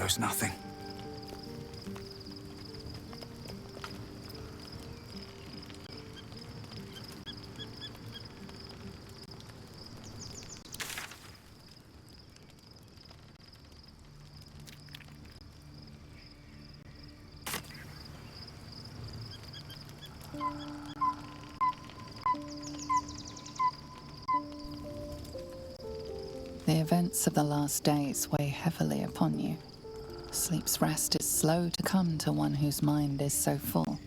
goes nothing. The events of the last days weigh heavily upon you. Sleep's rest is slow to come to one whose mind is so full.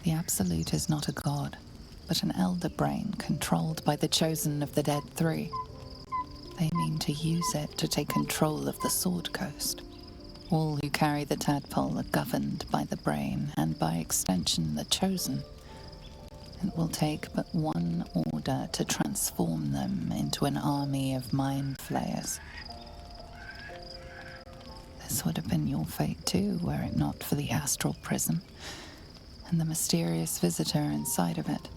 The Absolute is not a god, but an elder brain controlled by the chosen of the Dead Three. They mean to use it to take control of the Sword Coast. All who carry the tadpole are governed by the brain, and by extension the chosen. It will take but one order to transform them into an army of mind flayers. This would have been your fate too, were it not for the astral prism and the mysterious visitor inside of it.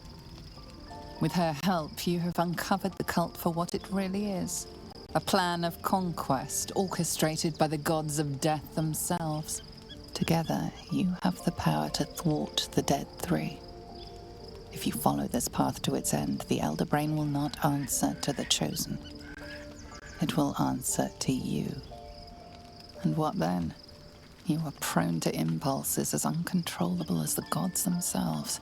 With her help, you have uncovered the cult for what it really is. A plan of conquest orchestrated by the gods of death themselves. Together, you have the power to thwart the Dead Three. If you follow this path to its end, the Elder Brain will not answer to the Chosen. It will answer to you. And what then? You are prone to impulses as uncontrollable as the gods themselves.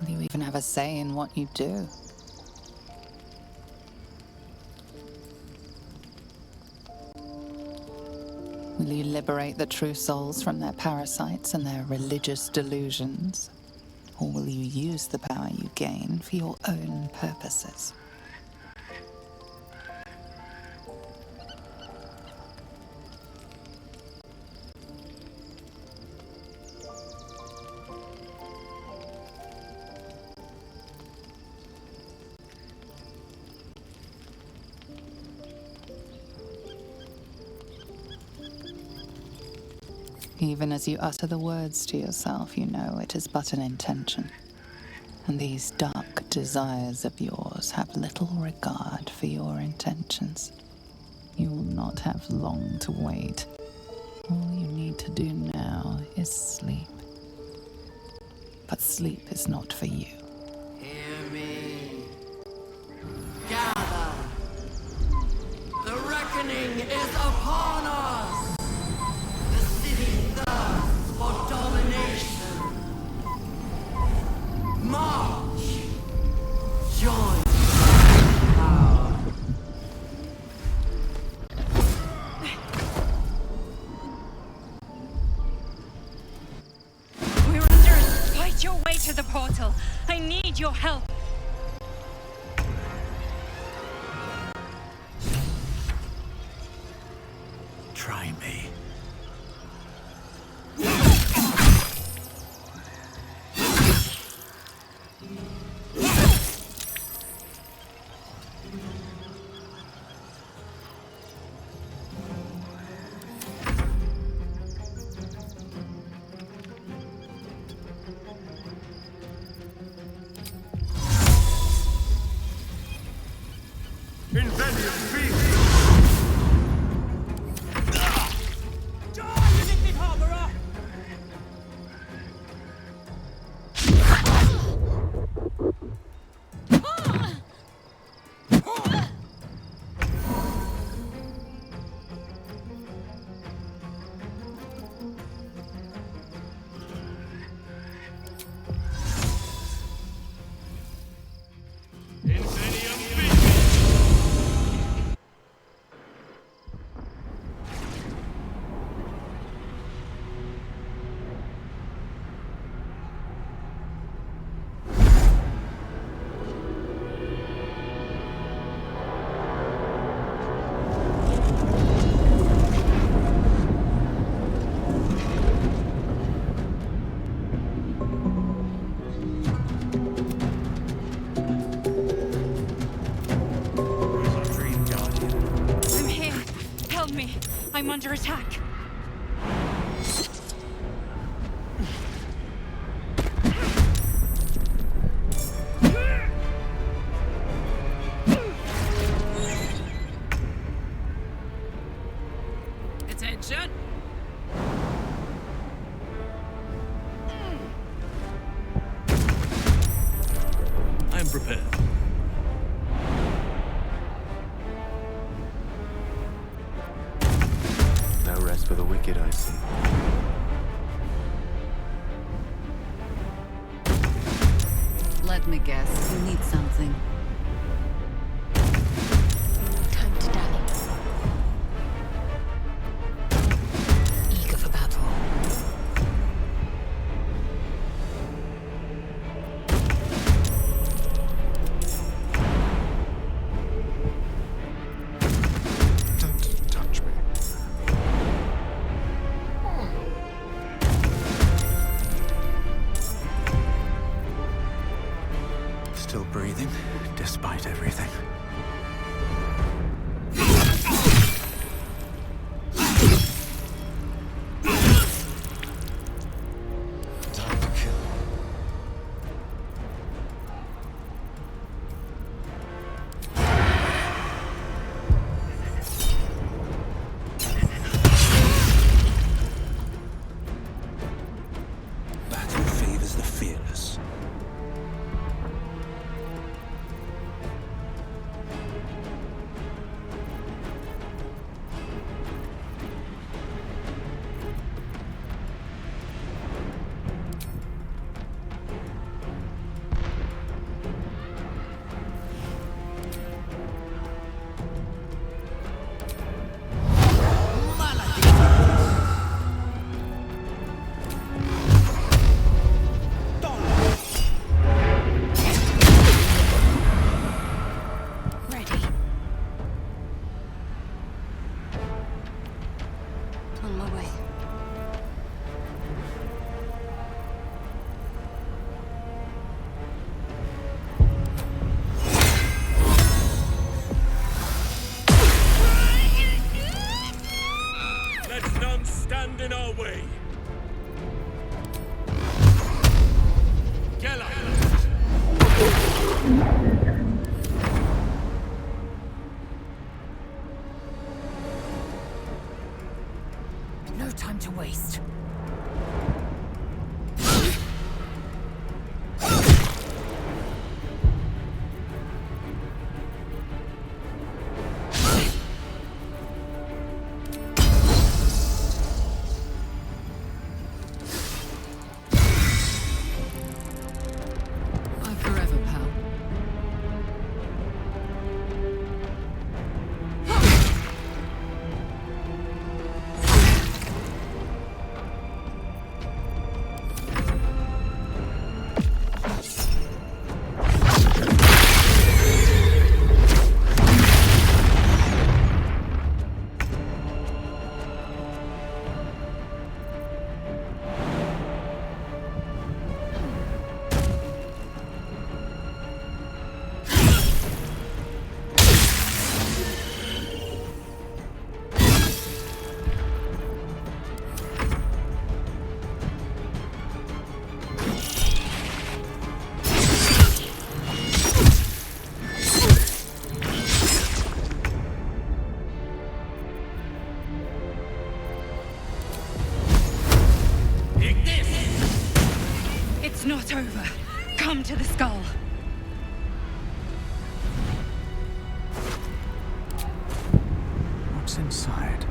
Will you even have a say in what you do? Will you liberate the true souls from their parasites and their religious delusions? Or will you use the power you gain for your own purposes? Even as you utter the words to yourself, you know it is but an intention. And these dark desires of yours have little regard for your intentions. You will not have long to wait. All you need to do now is sleep. But sleep is not for you. Hear me. Gather. The reckoning is upon us. The city thirsts for domination. March. Join power. We're under it. Fight your way to the portal. I need your help. Try me. Invenium be! I'm under attack. It's in. attention. I am prepared. No rest for the wicked, I see. Let me guess, you need something. Time to dally. Eager for battle. Don't touch me. Still breathing, despite everything. Time to kill. Battle favors the fearless. Ready. On my way. Let none stand in our way. Kill No time to waste. Bye forever, pal. It's not over. Come to the skull. What's inside?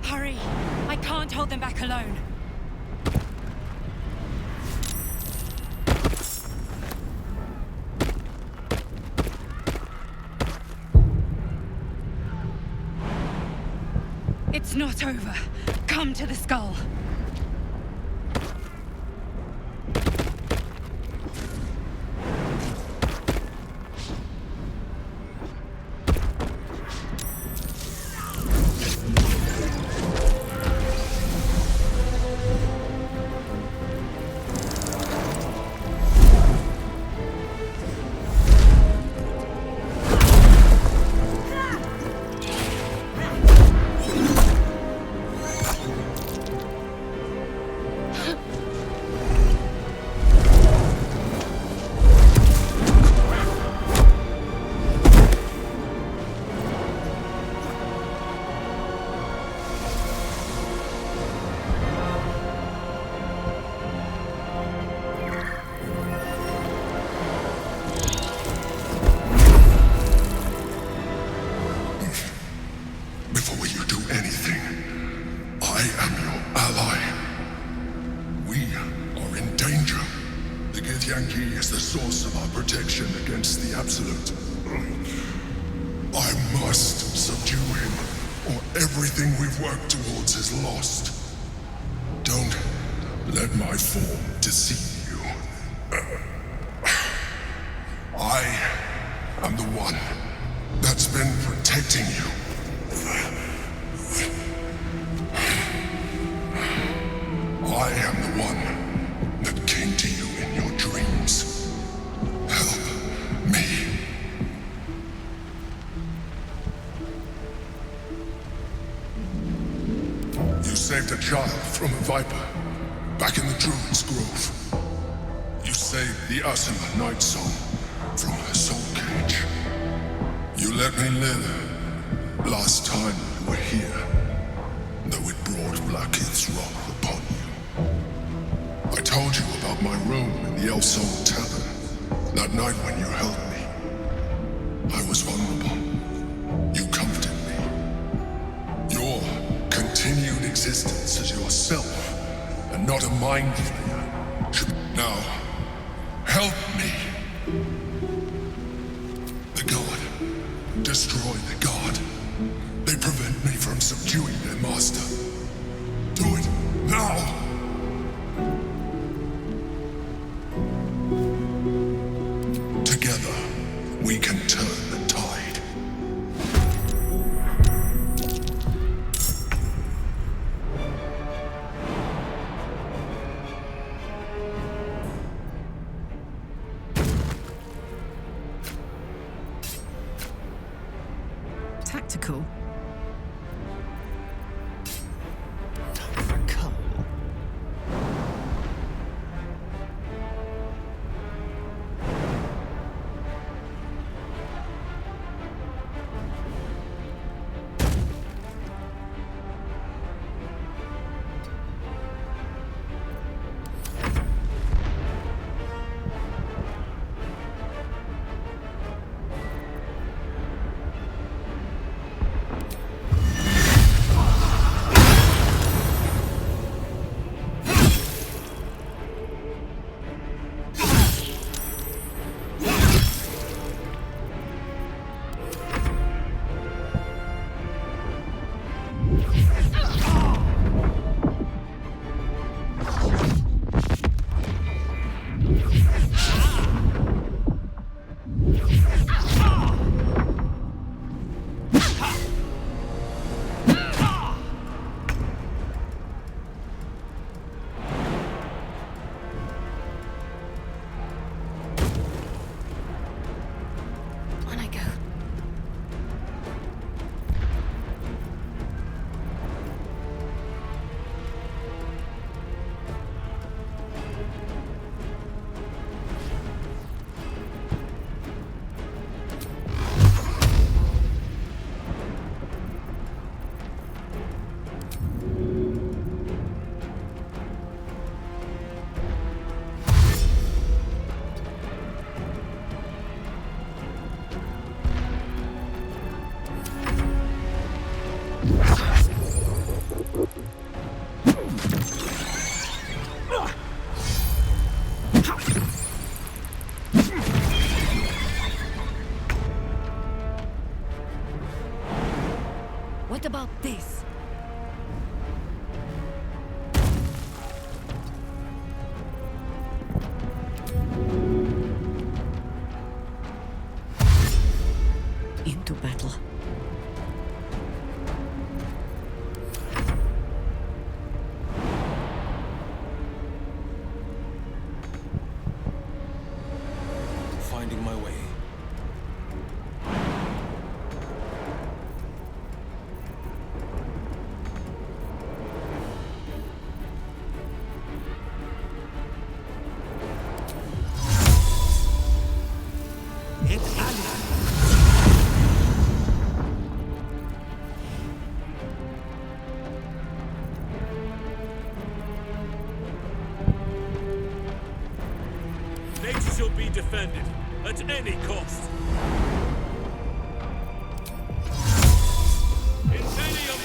Hurry! I can't hold them back alone. It's not over. Come to the skull. to do anything. I am your ally. We are in danger. The Githyanki is the source of our protection against the Absolute. I must subdue him, or everything we've worked towards is lost. Don't let my form deceive you. I am the one that's been protecting you. I am the one that came to you in your dreams. Help me. You saved a child from a viper back in the Druid's Grove. You saved the Asima Night Song from her soul cage. You let me live last time you were here, though it brought Blackith's wrath upon you. I told you about my room in the Elsong Tavern that night when you held me. I was vulnerable. You comforted me. Your continued existence as yourself and not a mind flayer. Now, help me. The god. Destroy the god. They prevent me from subduing their master. Do it now! Together, we can turn the tide. Tactical. What about this? Into battle. Finding my way. Nature shall be defended at any cost. In any of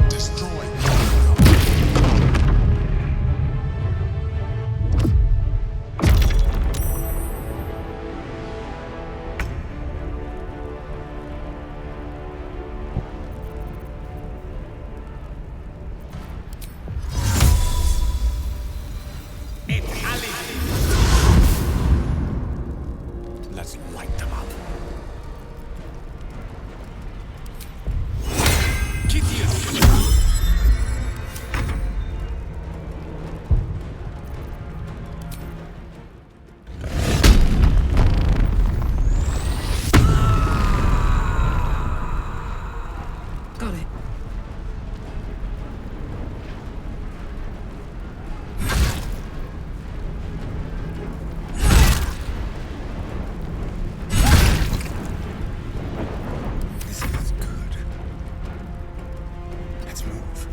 Destroy. Let's light them up. Got it. This is good. Let's move.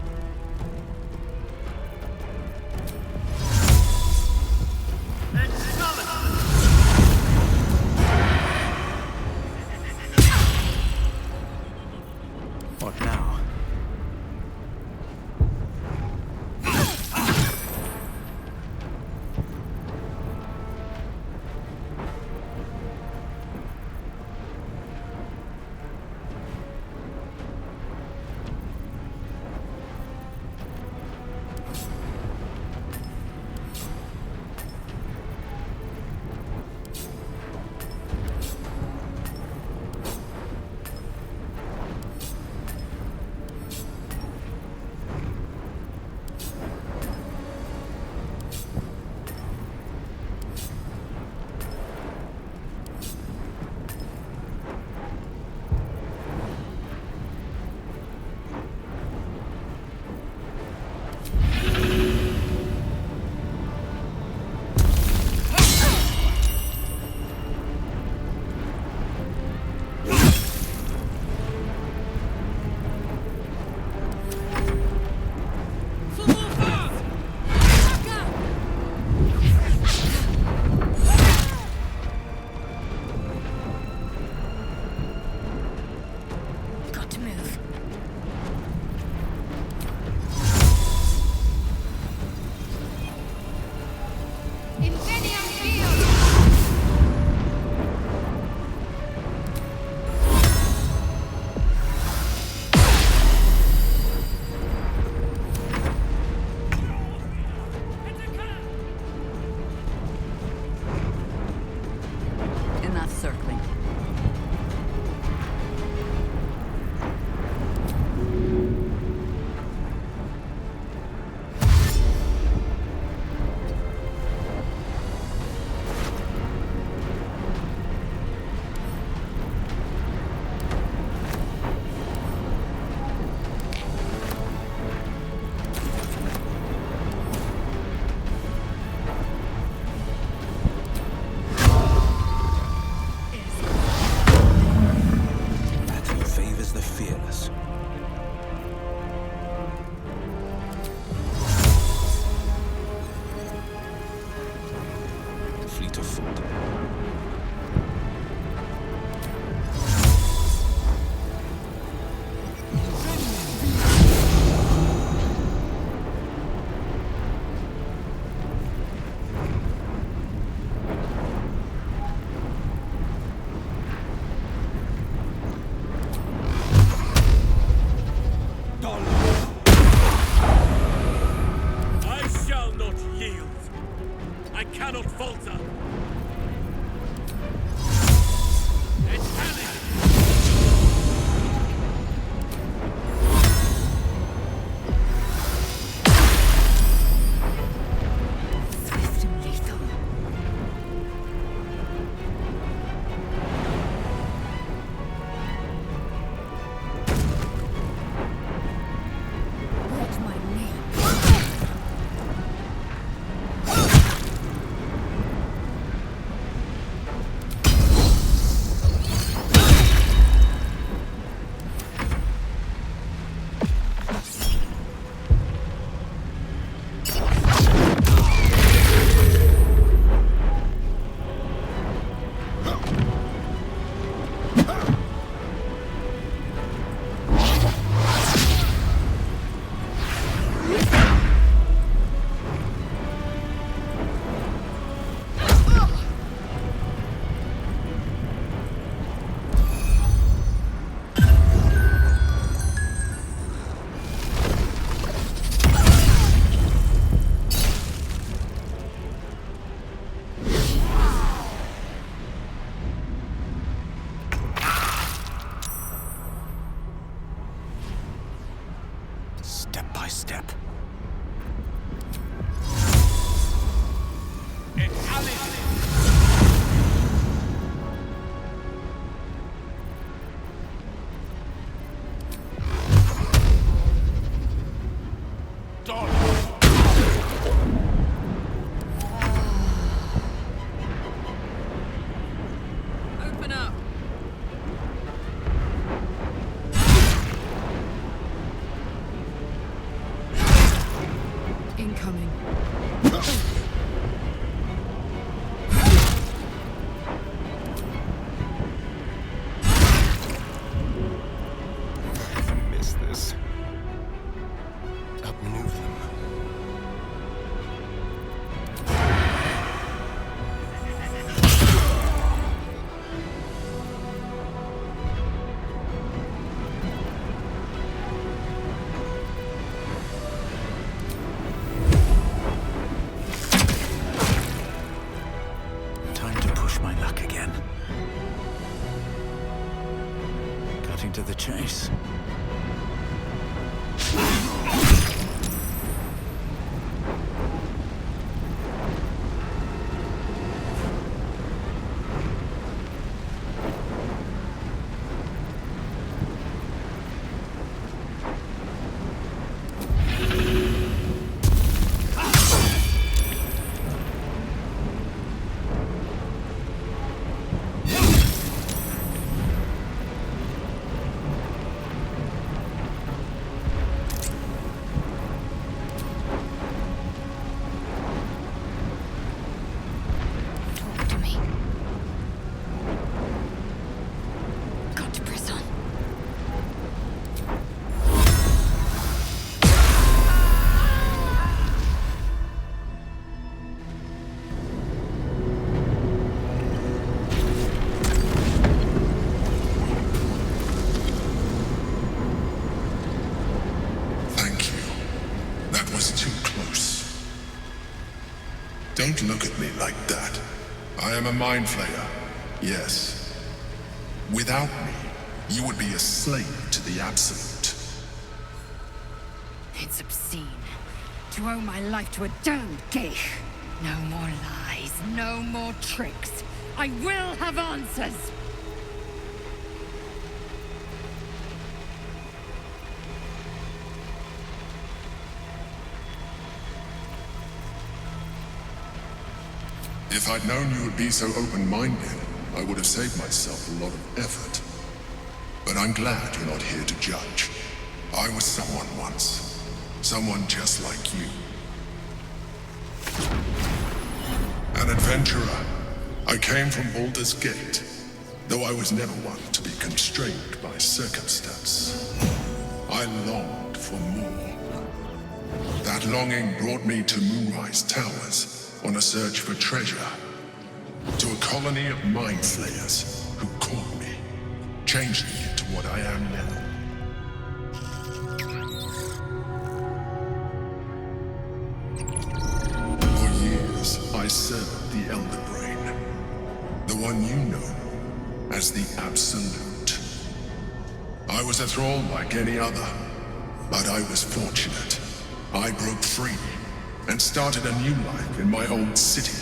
What now? Got to move. Incendium field! Enough circling. That who favors the fearless. Fleet of foot. I shall not yield. I cannot falter. Italic! Swift and lethal. What's my name? I step. Open up. Incoming. Miss this. Outmaneuver them. Time to push my luck again. Cutting to the chase. Talk to me. Got to press on. Thank you. That was too close. Don't look at me like that. I am a mind flayer. Yes. Without me, you would be a slave to the Absolute. It's obscene. To owe my life to a damned geich. No more lies, no more tricks. I will have answers! If I'd known you would be so open-minded, I would have saved myself a lot of effort. But I'm glad you're not here to judge. I was someone once. Someone just like you. An adventurer. I came from Baldur's Gate, though I was never one to be constrained by circumstance. I longed for more. That longing brought me to Moonrise Towers on a search for treasure. To a colony of mind flayers who caught me, changed me into what I am now. For years, I served the Elder Brain, the one you know as the Absolute. I was a thrall like any other, but I was fortunate. I broke free and started a new life in my old city.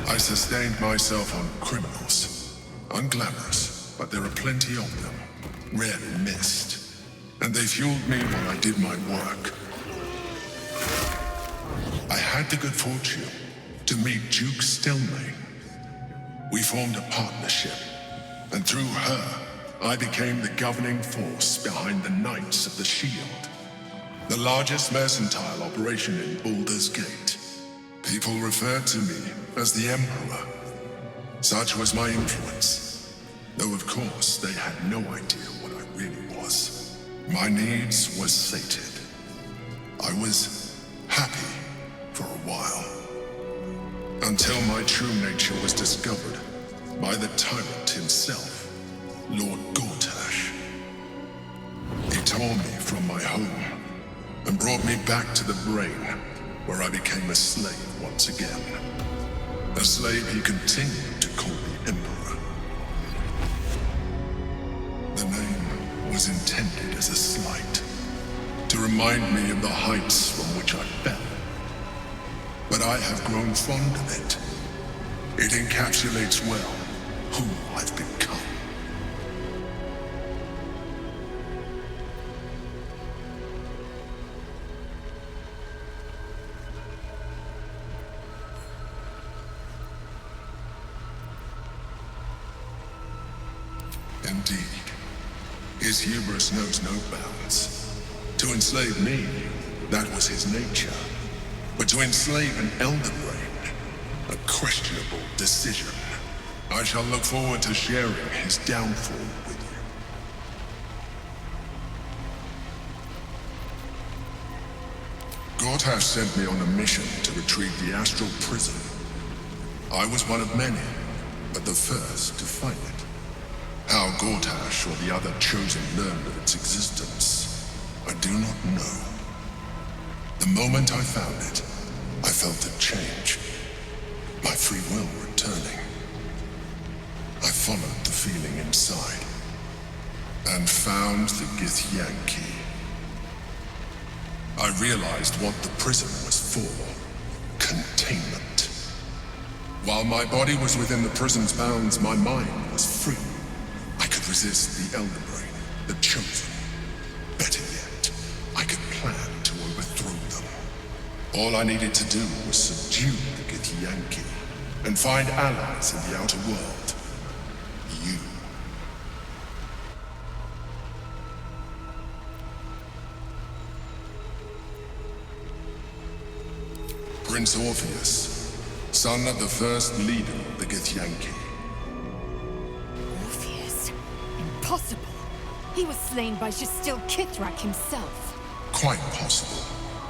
I sustained myself on criminals. Unglamorous, but there are plenty of them. Rarely missed. And they fueled me while I did my work. I had the good fortune to meet Duke Stelmane. We formed a partnership, and through her, I became the governing force behind the Knights of the Shield. The largest mercantile operation in Baldur's Gate. People referred to me as the Emperor. Such was my influence. Though of course they had no idea what I really was. My needs were sated. I was happy for a while. Until my true nature was discovered by the tyrant himself, Lord Gortash. He tore me from my home and brought me back to the Brain, where I became a slave once again. A slave he continued to call the Emperor. The name was intended as a slight, to remind me of the heights from which I fell. But I have grown fond of it. It encapsulates well who I've become. Indeed, his hubris knows no bounds. To enslave me, that was his nature. But to enslave an elder brain, a questionable decision. I shall look forward to sharing his downfall with you. Gortash sent me on a mission to retrieve the astral prison. I was one of many, but the first to find it. How Gortash or the other chosen learned of its existence, I do not know. The moment I found it, I felt a change. My free will returning. I followed the feeling inside and found the Githyanki. I realized what the prison was for. Containment. While my body was within the prison's bounds, my mind was free. I could resist the Elder Brain, the Chosen. Better yet, I could plan to overthrow them. All I needed to do was subdue the Githyanki and find allies in the outer world. You. Prince Orpheus, son of the first leader of the Githyanki. Orpheus? Impossible. He was slain by Justil Kithrak himself. Quite possible,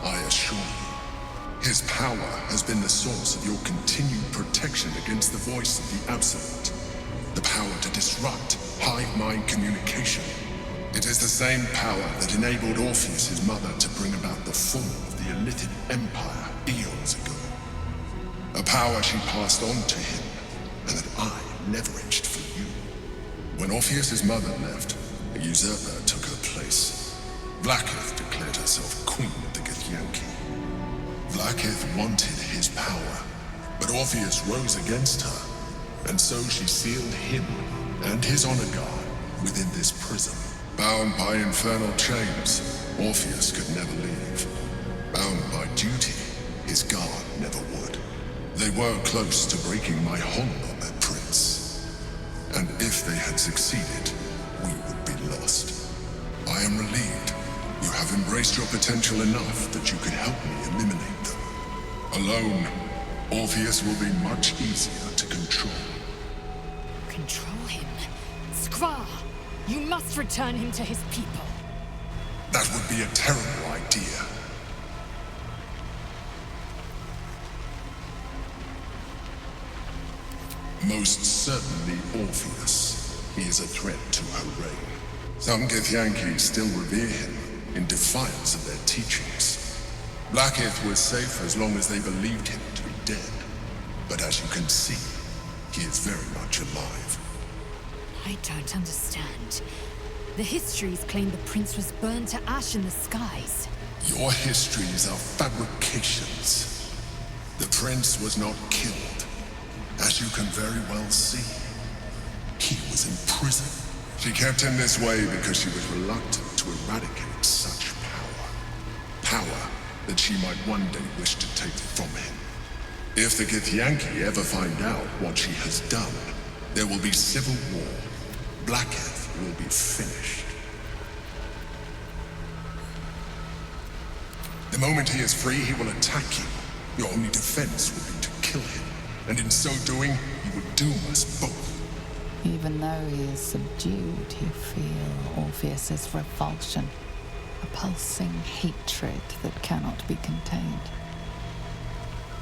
I assure you. His power has been the source of your continued protection against the voice of the Absolute. The power to disrupt hive-mind communication. It is the same power that enabled Orpheus, his mother, to bring about the fall of the Illithid Empire eons ago. A power she passed on to him, and that I leveraged for you. When Orpheus's mother left, a usurper took her place. Blackith declared herself queen of the Githyanki. Blackith wanted his power, but Orpheus rose against her, and so she sealed him and his honor guard within this prison. Bound by infernal chains, Orpheus could never leave. Bound by duty, his guard never would. They were close to breaking my hold on that prince. And if they had succeeded, we would be lost. I am relieved. You have embraced your potential enough that you could help me eliminate them. Alone, Orpheus will be much easier to control. Control him? Skvar! You must return him to his people. That would be a terrible idea. Most certainly Orpheus. He is a threat to her reign. Some Githyanki still revere him in defiance of their teachings. Blackith was safe as long as they believed him to be dead. But as you can see, he is very much alive. I don't understand. The histories claim the prince was burned to ash in the skies. Your histories are fabrications. The prince was not killed. As you can very well see, he was in prison. She kept him this way because she was reluctant to eradicate such power. Power that she might one day wish to take from him. If the Githyanki ever find out what she has done, there will be civil war. Blackith will be finished. The moment he is free, he will attack you. Your only defense will be to kill him. And in so doing, he would doom us both. Even though he is subdued, you feel Orpheus's revulsion, a pulsing hatred that cannot be contained.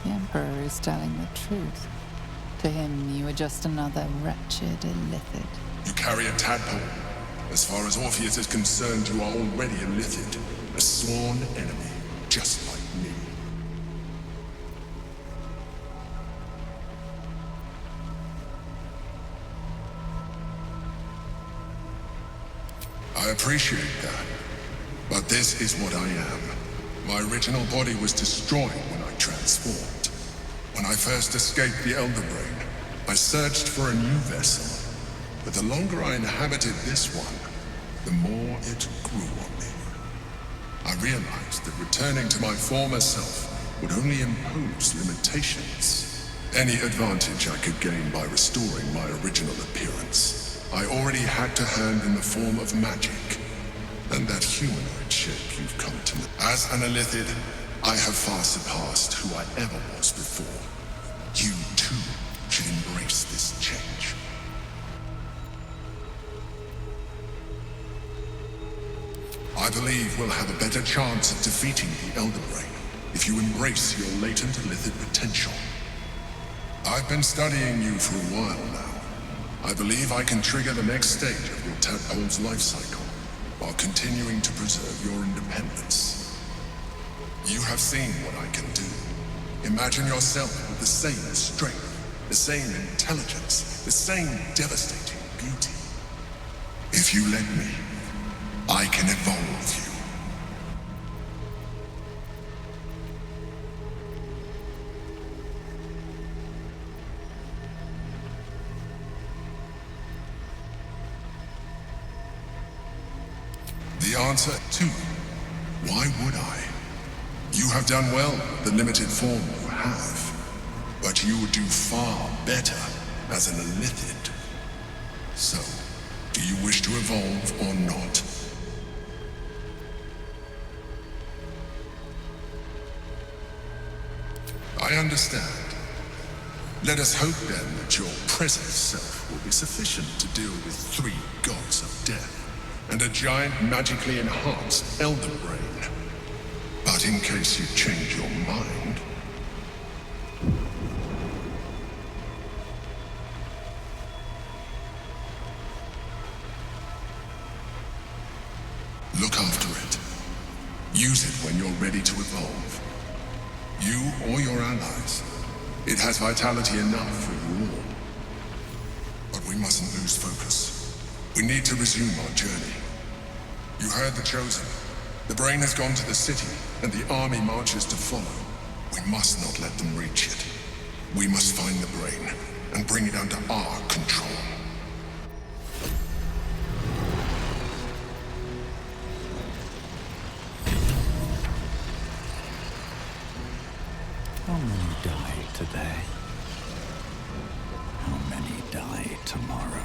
The Emperor is telling the truth. To him, you are just another wretched illithid. You carry a tadpole. As far as Orpheus is concerned, you are already illithid, a sworn enemy, just like me. I appreciate that, but But this is what I am. My original body was destroyed when I transformed. When I first escaped the Elder Brain, I searched for a new vessel. But the longer I inhabited this one, the more it grew on me. I realized that returning to my former self would only impose limitations. Any advantage I could gain by restoring my original appearance, I already had to hand in the form of magic, and that humanoid shape you've come to know. As an Illithid, I have far surpassed who I ever was before. You too should embrace this change. I believe we'll have a better chance of defeating the Elder Brain if you embrace your latent Illithid potential. I've been studying you for a while now. I believe I can trigger the next stage of your tadpole's life cycle while continuing to preserve your independence. You have seen what I can do. Imagine yourself with the same strength, the same intelligence, the same devastating beauty. If you let me, I can evolve you. The answer, too. Why would I? You have done well with the limited form you have, but you would do far better as an Illithid. So, do you wish to evolve or not? I understand. Let us hope then that your present self will be sufficient to deal with 3 gods of death and a giant magically enhanced Elder Brain. But in case you change your mind... look after it. Use it when you're ready to evolve. You or your allies. It has vitality enough for you all. But we mustn't lose focus. We need to resume our journey. You heard the Chosen. The Brain has gone to the city, and the army marches to follow. We must not let them reach it. We must find the Brain, and bring it under our control. How many die today? How many die tomorrow?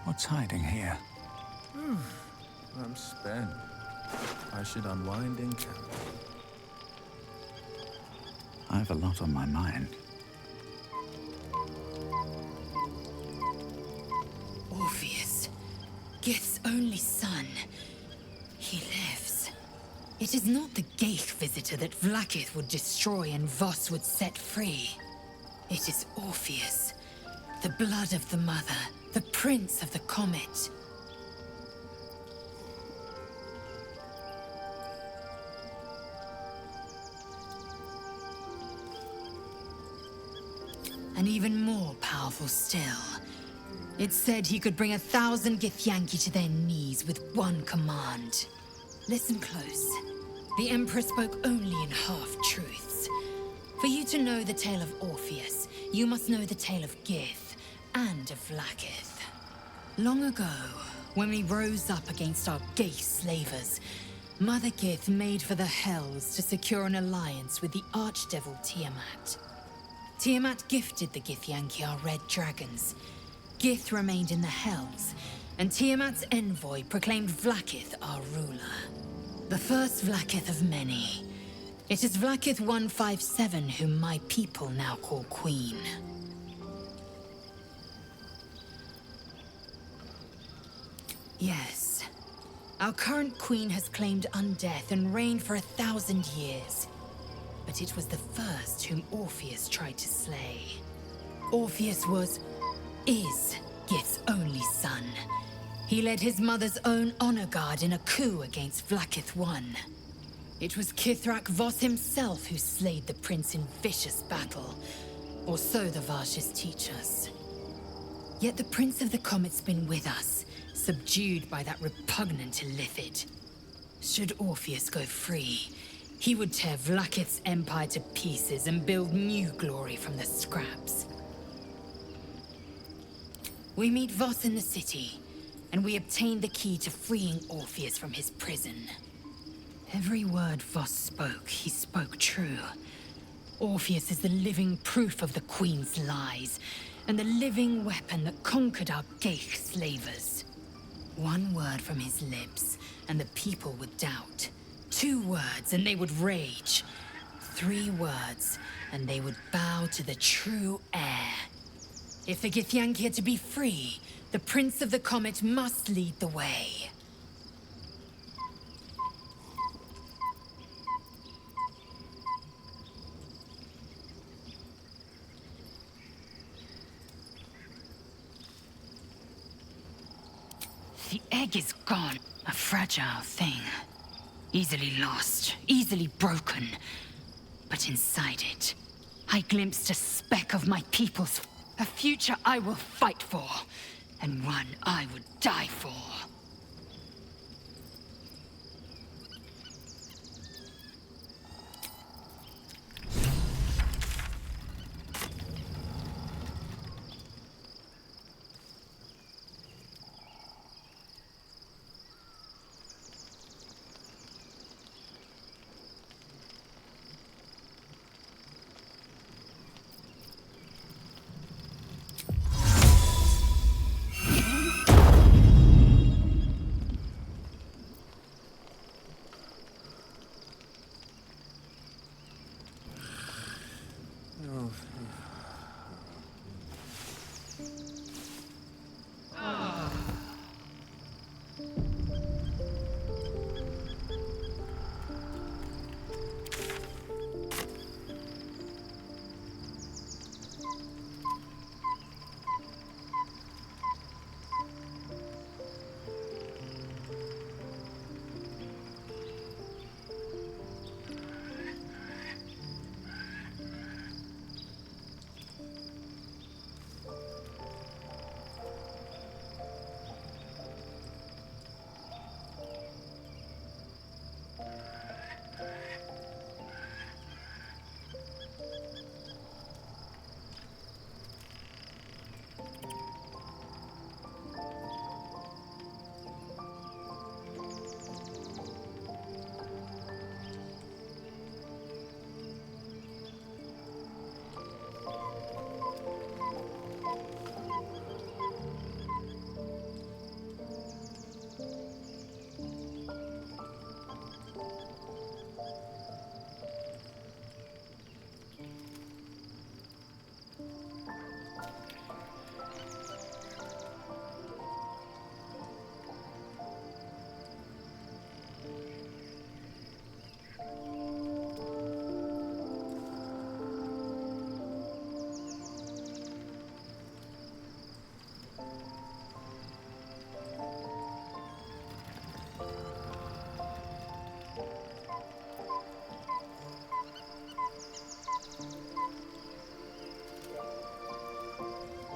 What's hiding here? I'm spent. I should unwind in camp. I have a lot on my mind. Orpheus, Gith's only son. He lives. It is not the Geich visitor that Vlaakith would destroy and Voss would set free. It is Orpheus, the blood of the mother, the prince of the comet. And even more powerful still. It said he could bring 1,000 Githyanki to their knees with one command. Listen close. The Emperor spoke only in half-truths. For you to know the tale of Orpheus, you must know the tale of Gith and of Vlaakith. Long ago, when we rose up against our Geich slavers, Mother Gith made for the Hells to secure an alliance with the Archdevil Tiamat. Tiamat gifted the Githyanki our red dragons. Gith remained in the Hells, and Tiamat's envoy proclaimed Vlaakith our ruler. The first Vlaakith of many. It is Vlaakith 157 whom my people now call Queen. Yes. Our current queen has claimed undeath and reigned for 1,000 years. But it was the first whom Orpheus tried to slay. Orpheus is Gith's only son. He led his mother's own honor guard in a coup against Vlaakith I. It was Kithrak Voss himself who slayed the prince in vicious battle, or so the Varshes teach us. Yet the Prince of the Comet's been with us, subdued by that repugnant illithid. Should Orpheus go free, he would tear Vlaakith's empire to pieces and build new glory from the scraps. We meet Voss in the city, and we obtain the key to freeing Orpheus from his prison. Every word Voss spoke, he spoke true. Orpheus is the living proof of the Queen's lies, and the living weapon that conquered our Geich slavers. One word from his lips, and the people would doubt. 2 words, and they would rage. 3 words, and they would bow to the true heir. If the Githyanki are to be free, the Prince of the Comet must lead the way. The egg is gone. A fragile thing. Easily lost, easily broken. But inside it, I glimpsed a speck of my people's... A future I will fight for, and one I would die for.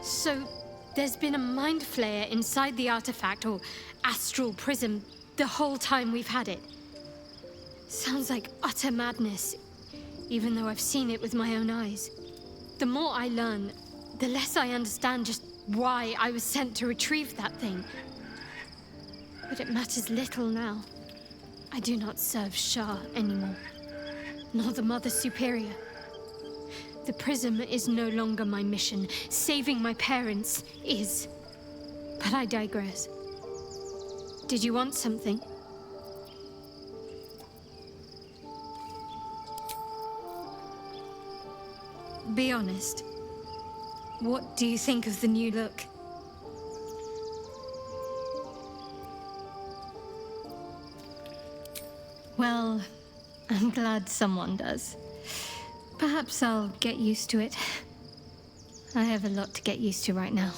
So, there's been a mind flayer inside the artifact, or astral prism, the whole time we've had it. Sounds like utter madness, even though I've seen it with my own eyes. The more I learn, the less I understand just why I was sent to retrieve that thing. But it matters little now. I do not serve Shah anymore, nor the Mother Superior. The prism is no longer my mission. Saving my parents is. But I digress. Did you want something? Be honest. What do you think of the new look? Well, I'm glad someone does. Perhaps I'll get used to it. I have a lot to get used to right now.